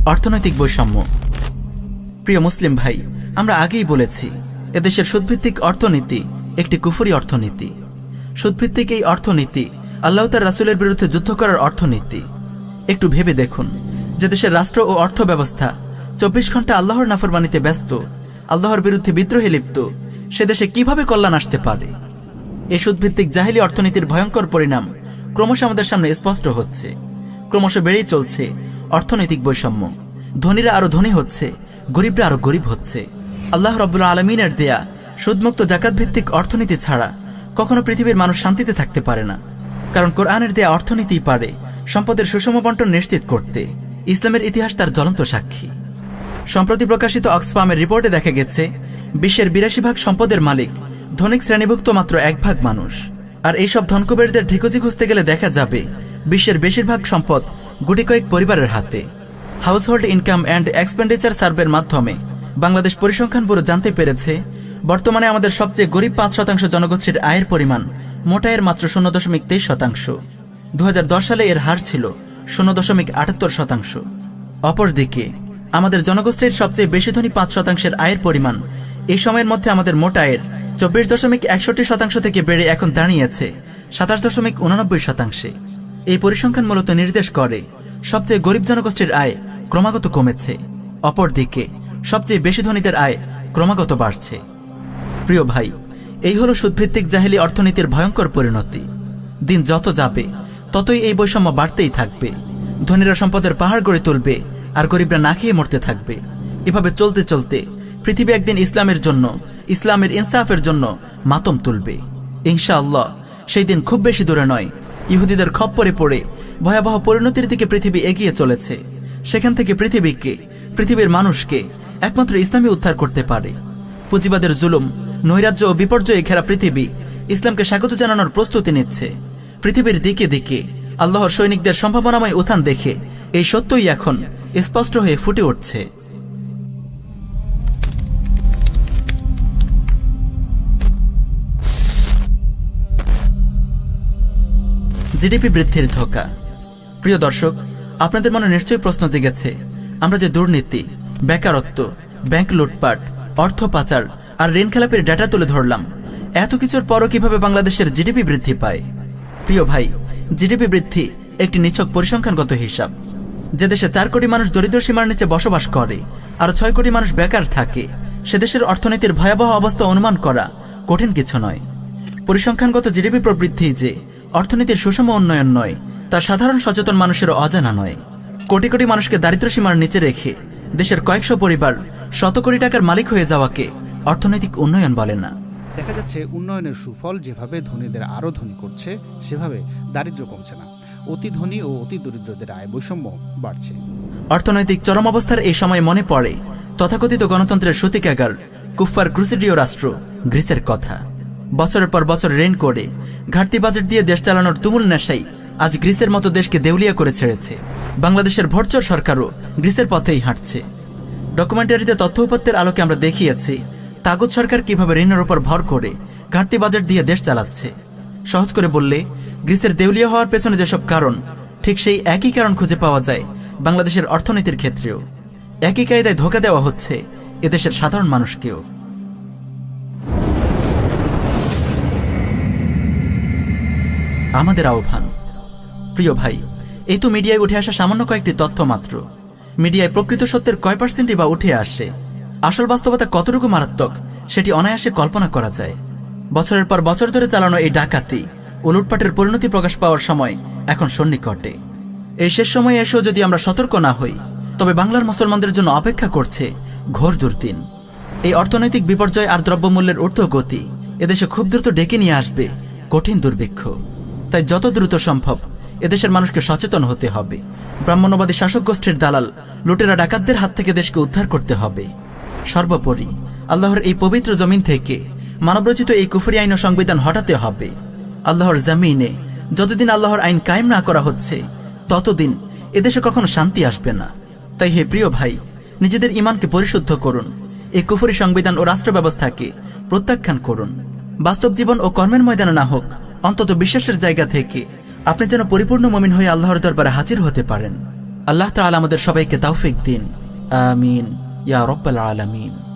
অর্থনৈতিক বৈষম্য। প্রিয় মুসলিম ভাই, আমরা আগেই বলেছি এদেশের সুদভিত্তিক অর্থনীতি একটি কুফরি অর্থনীতি। সুদভিত্তিক এই অর্থনীতি আল্লাহ তার রাসূলের বিরুদ্ধে যুদ্ধ করার অর্থনীতি। একটু ভেবে দেখুন, যে দেশের রাষ্ট্র ও অর্থ ব্যবস্থা 24 ঘন্টা আল্লাহর নাফরমানিতে ব্যস্ত, আল্লাহর বিরুদ্ধে বিদ্রোহে লিপ্ত, সে দেশে কিভাবে কল্যাণ আসতে পারে? এই সুদভিত্তিক জাহিলি অর্থনীতির ভয়ঙ্কর পরিণাম ক্রমশ আমাদের সামনে স্পষ্ট হচ্ছে। ক্রমশ বেড়েই চলছে অর্থনৈতিক বৈষম্য। ধনীরা আরো ধনী হচ্ছে, গরিবরা আরো গরিব হচ্ছে। আল্লাহ রাব্বুল আলামিনের দেয়া সুদমুক্ত জাকাত ভিত্তিক অর্থনীতি ছাড়া কখনো পৃথিবীর মানুষ শান্তিতে থাকতে পারে না। কারণ কোরআনের দেয়া অর্থনীতিই পারে সম্পদের সুষম বন্টন নিশ্চিত করতে। ইসলামের ইতিহাস তার জ্বলন্ত সাক্ষী। সম্প্রতি প্রকাশিত অক্সফামের রিপোর্টে দেখা গেছে, বিশ্বের 82% সম্পদের মালিক ধনিক শ্রেণীভুক্ত মাত্র 1% মানুষ। আর এইসব ধনকুবেরদের ঠিকুজি খুঁজতে গেলে দেখা যাবে বিশ্বের বেশিরভাগ সম্পদ গুটি কয়েক পরিবারের হাতে। হাউসহোল্ড ইনকাম অ্যান্ড এক্সপেন্ডিচার সার্ভের মাধ্যমে বাংলাদেশ পরিসংখ্যান ব্যুরো জানতে পেরেছে, বর্তমানে আমাদের সবচেয়ে গরিব 5% জনগোষ্ঠীর আয়ের পরিমাণ মোট আয়ের মাত্র 0.23%। 2010 সালে এর হার ছিল 0.78%। অপরদিকে আমাদের জনগোষ্ঠীর সবচেয়ে বেশি ধনী 5% আয়ের পরিমাণ এই সময়ের মধ্যে আমাদের মোট আয়ের 24.61% থেকে বেড়ে এখন দাঁড়িয়েছে 27.89%। এই পরিসংখ্যান মূলত নির্দেশ করে সবচেয়ে গরিব জনগোষ্ঠীর আয় ক্রমাগত কমেছে, অপরদিকে সবচেয়ে বেশি ধনীদের আয় ক্রমাগত বাড়ছে। প্রিয় ভাই, এই হলো সুদভিত্তিক জাহেলি অর্থনীতির ভয়ঙ্কর পরিণতি। দিন যত যাবে ততই এই বৈষম্য বাড়তেই থাকবে। ধনীরা সম্পদের পাহাড় গড়ে তুলবে আর গরিবরা না খেয়ে মরতে থাকবে। এভাবে চলতে চলতে পৃথিবী একদিন ইসলামের জন্য, ইসলামের ইনসাফের জন্য মাতম তুলবে। ইনশাআল্লাহ সেই দিন খুব বেশি দূরে নয়। ইহুদিদের খপ্পরে পড়ে ভয়াবহ পরিণতির দিকে পৃথিবী এগিয়ে চলেছে। সেখান থেকে পৃথিবীর মানুষকে একমাত্র ইসলামই উদ্ধার করতে পারে। পুঁজিবাদের জুলুম, নৈরাজ্য ও বিপর্যয়ে ঘেরা পৃথিবী ইসলামকে স্বাগত জানানোর প্রস্তুতি নিচ্ছে। পৃথিবীর দিকে দিকে আল্লাহর সৈনিকদের সম্ভাবনাময় উত্থান দেখে এই সত্যই এখন স্পষ্ট হয়ে ফুটে উঠছে। জিডিপি বৃদ্ধির ধোঁকা। প্রিয় দর্শক, আপনাদের মনে নিশ্চয়ই প্রশ্ন জেগেছে, আমরা যে দুর্নীতি, বেকারত্ব, ব্যাংক লুটপাট, অর্থ পাচার আর ঋণ খেলাপির ডেটা তুলে ধরলাম, এত কিছুর পরও কিভাবে বাংলাদেশের জিডিপি বৃদ্ধি পায়? প্রিয় ভাই, জিডিপি বৃদ্ধি একটি নিছক পরিসংখ্যানগত হিসাব। যে দেশে 4 কোটি মানুষ দরিদ্র সীমার নিচে বসবাস করে আর 6 কোটি মানুষ বেকার থাকে, সে দেশের অর্থনীতির ভয়াবহ অবস্থা অনুমান করা কঠিন কিছু নয়। পরিসংখ্যানগত জিডিপি প্রবৃদ্ধি যে অর্থনীতির সুষম উন্নয়ন নয়, তা সাধারণ সচেতন মানুষেরও অজানা নয়। কোটি কোটি মানুষকে দারিদ্র সীমার নিচে রেখে দেশের কয়েকশো পরিবার শত কোটি টাকার মালিক হয়ে যাওয়াকে অর্থনৈতিক উন্নয়ন বলে না। দেখা যাচ্ছে উন্নয়নের সুফল যেভাবে ধনীদের আরও ধনী করছে, সেভাবে দারিদ্র্য কমছে না। অতি ধনী ও অতি দরিদ্রদের আয় বৈষম্য বাড়ছে। অর্থনৈতিক চরম অবস্থার এই সময় মনে পড়ে তথাকথিত গণতন্ত্রের সূতিকাগার কুফফার ক্রুসেডীয় রাষ্ট্র গ্রিসের কথা। বছরের পর বছর ঋণ করে ঘাটতি বাজেট দিয়ে দেশ চালানোর তুমুল নেশাই আজ গ্রিসের মতো দেশকে দেউলিয়া করে ছেড়েছে। বাংলাদেশের ভোটচোর সরকারও গ্রিসের পথেই হাঁটছে। ডকুমেন্টারিতে তথ্য উপাত্তের আলোকে আমরা দেখিয়েছি তাগুত সরকার কিভাবে ঋণের উপর ভর করে ঘাটতি বাজেট দিয়ে দেশ চালাচ্ছে। সহজ করে বললে, গ্রিসের দেউলিয়া হওয়ার পেছনে যেসব কারণ, ঠিক সেই একই কারণ খুঁজে পাওয়া যায় বাংলাদেশের অর্থনীতির ক্ষেত্রেও। একই কায়দায় ধোঁকা দেওয়া হচ্ছে এদেশের সাধারণ মানুষকেও। আমাদের আহ্বান, প্রিয় ভাই, এই তো মিডিয়ায় উঠে আসা সামান্য কয়েকটি তথ্য মাত্র। মিডিয়ায় প্রকৃত সত্যের কয় পার্সেন্টই বা উঠে আসে? আসল বাস্তবতা কতটুকু মারাত্মক সেটি অনায়াসে কল্পনা করা যায়। বছরের পর বছর ধরে চালানো এই ডাকাতি ও লুটপাটের পরিণতি প্রকাশ পাওয়ার সময় এখন সন্নিকটে। এই শেষ সময়ে এসেও যদি আমরা সতর্ক না হই, তবে বাংলার মুসলমানদের জন্য অপেক্ষা করছে ঘোর দুর্দিন। এই অর্থনৈতিক বিপর্যয় আর দ্রব্যমূল্যের ঊর্ধ্বগতি এদেশে খুব দ্রুত ডেকে নিয়ে আসবে কঠিন দুর্ভিক্ষ। তাই যত দ্রুত সম্ভব এদেশের মানুষকে সচেতন হতে হবে। ব্রাহ্মণ্যবাদী শাসক গোষ্ঠীর দালাল লুটেরা ডাকাতদের হাত থেকে দেশকে উদ্ধার করতে হবে। সর্বোপরি আল্লাহর এই পবিত্র জমিন থেকে মানবরচিত এই কুফরি আইন ও সংবিধান হটাতে হবে। আল্লাহর জমিনে যতদিন আল্লাহর আইন কায়েম না করা হচ্ছে, ততদিন এদেশে কখনো শান্তি আসবে না। তাই হে প্রিয় ভাই, নিজেদের ঈমানকে পরিশুদ্ধ করুন। এই কুফরি সংবিধান ও রাষ্ট্র ব্যবস্থাকে প্রত্যাখ্যান করুন। বাস্তব জীবন ও কর্মের ময়দানে না হোক, অন্তত বিশ্বাসের জায়গা থেকে আপনি যেন পরিপূর্ণ মুমিন হয়ে আল্লাহর দরবারে হাজির হতে পারেন। আল্লাহ তাআলা আমাদের সবাইকে তৌফিক দিন। আমিন ইয়া রাব্বাল আলামিন।